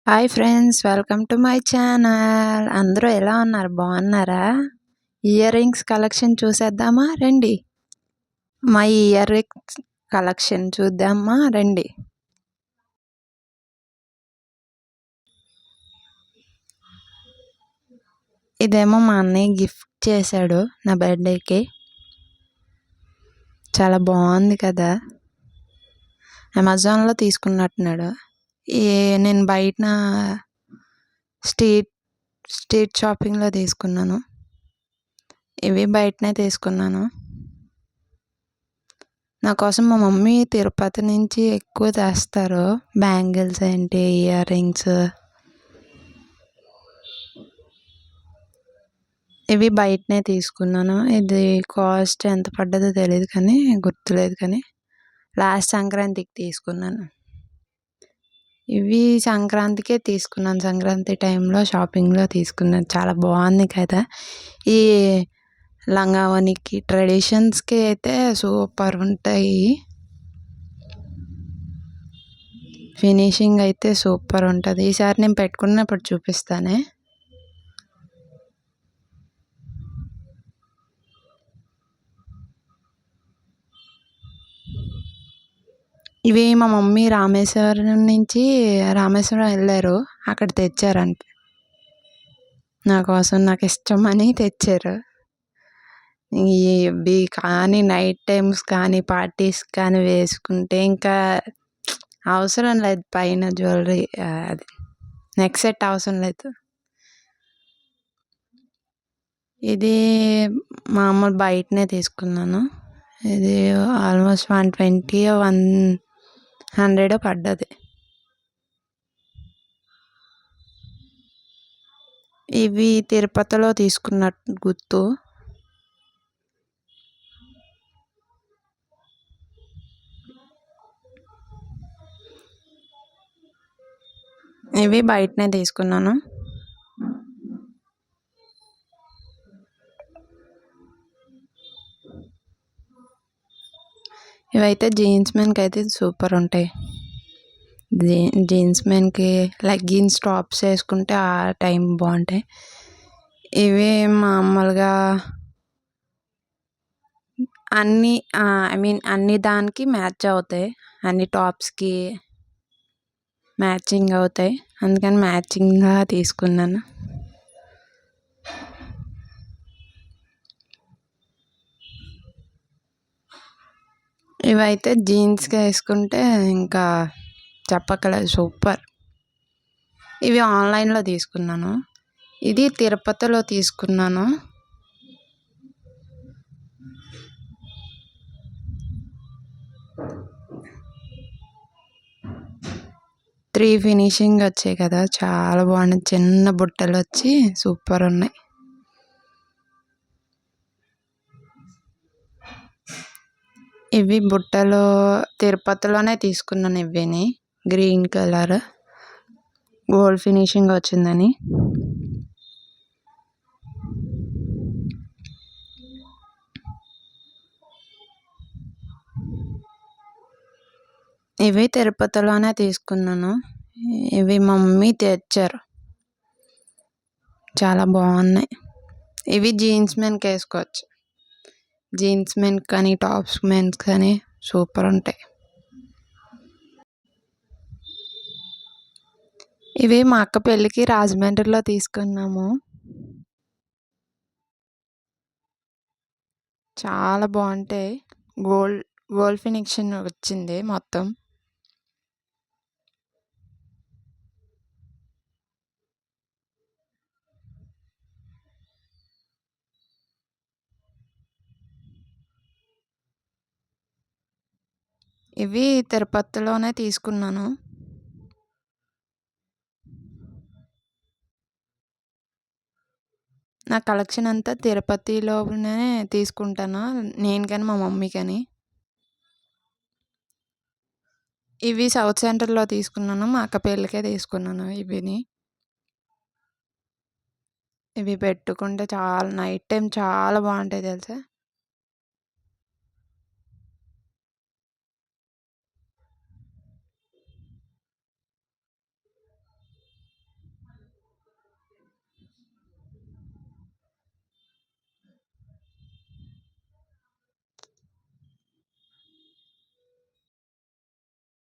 Hi friends, welcome to my channel. అందరూ ఎలా ఉన్నారు? బాగున్నారా? ఇయర్ రింగ్స్ కలెక్షన్ చూసేద్దామా రండి. మా ఇయర్ రింగ్స్ కలెక్షన్ చూద్దామా రండి. ఇదేమో మా అన్నయ్య గిఫ్ట్ చేశాడు నా బర్త్డేకి. చాలా బాగుంది కదా. అమెజాన్లో తీసుకున్నట్టున్నాడు. నేను బయట స్ట్రీట్ షాపింగ్లో తీసుకున్నాను. ఇవి బయటనే తీసుకున్నాను. నా కోసం మా మమ్మీ తిరుపతి నుంచి ఎక్కువ తెస్తారు. బ్యాంగిల్స్ ఏంటి, ఇయర్ రింగ్స్. ఇవి బయటనే తీసుకున్నాను. ఇది కాస్ట్ ఎంత పడ్డదో తెలియదు కానీ గుర్తులేదు, కానీ లాస్ట్ సంక్రాంతికి తీసుకున్నాను. ఇవి సంక్రాంతికే తీసుకున్నాను. సంక్రాంతి టైంలో షాపింగ్లో తీసుకున్నాను. చాలా బాగుంది కదా. ఈ లంగావనికి ట్రెడిషన్స్కి అయితే సూపర్ ఉంటాయి. ఫినిషింగ్ అయితే సూపర్ ఉంటుంది. ఈసారి నేను పెట్టుకున్నప్పుడు చూపిస్తానే. ఇవి మా మమ్మీ రామేశ్వరం వెళ్ళారు, అక్కడ తెచ్చారంట. నా కోసం, నాకు ఇష్టమని తెచ్చారు. ఇవి కానీ నైట్ టైమ్స్ కానీ పార్టీస్ కానీ వేసుకుంటే ఇంకా అవసరం లేదు. పైన జ్యువెలరీ, అది నెక్ సెట్ అవసరం లేదు. ఇది మామూలు బయటనే తీసుకున్నాను. ఇది ఆల్మోస్ట్ 120 100 పడ్డది. ఇవి తిరుపతిలో తీసుకున్నట్టు గుర్తు. ఇవి బయటనే తీసుకున్నాను. ఇవైతే జీన్స్ మెన్కి అయితే సూపర్ ఉంటాయి. జీన్స్ మెన్కి లెగ్గిన్స్ టాప్స్ వేసుకుంటే ఆ టైం బాగుంటాయి. ఇవి మామూలుగా అన్ని దానికి మ్యాచ్ అవుతాయి. అన్ని టాప్స్కి మ్యాచింగ్ అవుతాయి, అందుకని మ్యాచింగ్గా తీసుకున్నాను. ఇవైతే జీన్స్గా వేసుకుంటే ఇంకా చెప్పక్కర్లేదు, సూపర్. ఇవి ఆన్లైన్లో తీసుకున్నాను. ఇది తిరుపతిలో తీసుకున్నాను. త్రీ ఫినిషింగ్ వచ్చాయి కదా, చాలా బాగున్నాయి. చిన్న బుట్టలు వచ్చి సూపర్ ఉన్నాయి. ఇవి బుట్టలు తిరుపతిలోనే తీసుకున్నాను. ఇవిని గ్రీన్ కలర్ గోల్డ్ ఫినిషింగ్ వచ్చిందని. ఇవి తిరుపతిలోనే తీసుకున్నాను. ఇవి మమ్మీ తెచ్చారు, చాలా బాగున్నాయి. ఇవి జీన్స్ మెన్కి వేసుకోవచ్చు. జీన్స్ మెన్ కానీ టాప్స్ మెన్స్ కానీ సూపర్ ఉంటాయి. ఇవి మా అక్క పెళ్ళికి రాజమండ్రిలో తీసుకున్నాము. చాలా బాగుంటాయి. గోల్డ్ ఫినిషింగ్ వచ్చింది మొత్తం. ఇవి తిరుపతిలోనే తీసుకున్నాను. నా కలెక్షన్ అంతా తిరుపతిలోనే తీసుకుంటాను, నేను కానీ మా మమ్మీ కానీ. ఇవి సౌత్ సెంటర్లో తీసుకున్నాను, మా అక్క పెళ్ళికే తీసుకున్నాను. ఇవి పెట్టుకుంటే చాలా నైట్ టైం చాలా బాగుంటాయి తెలుసా.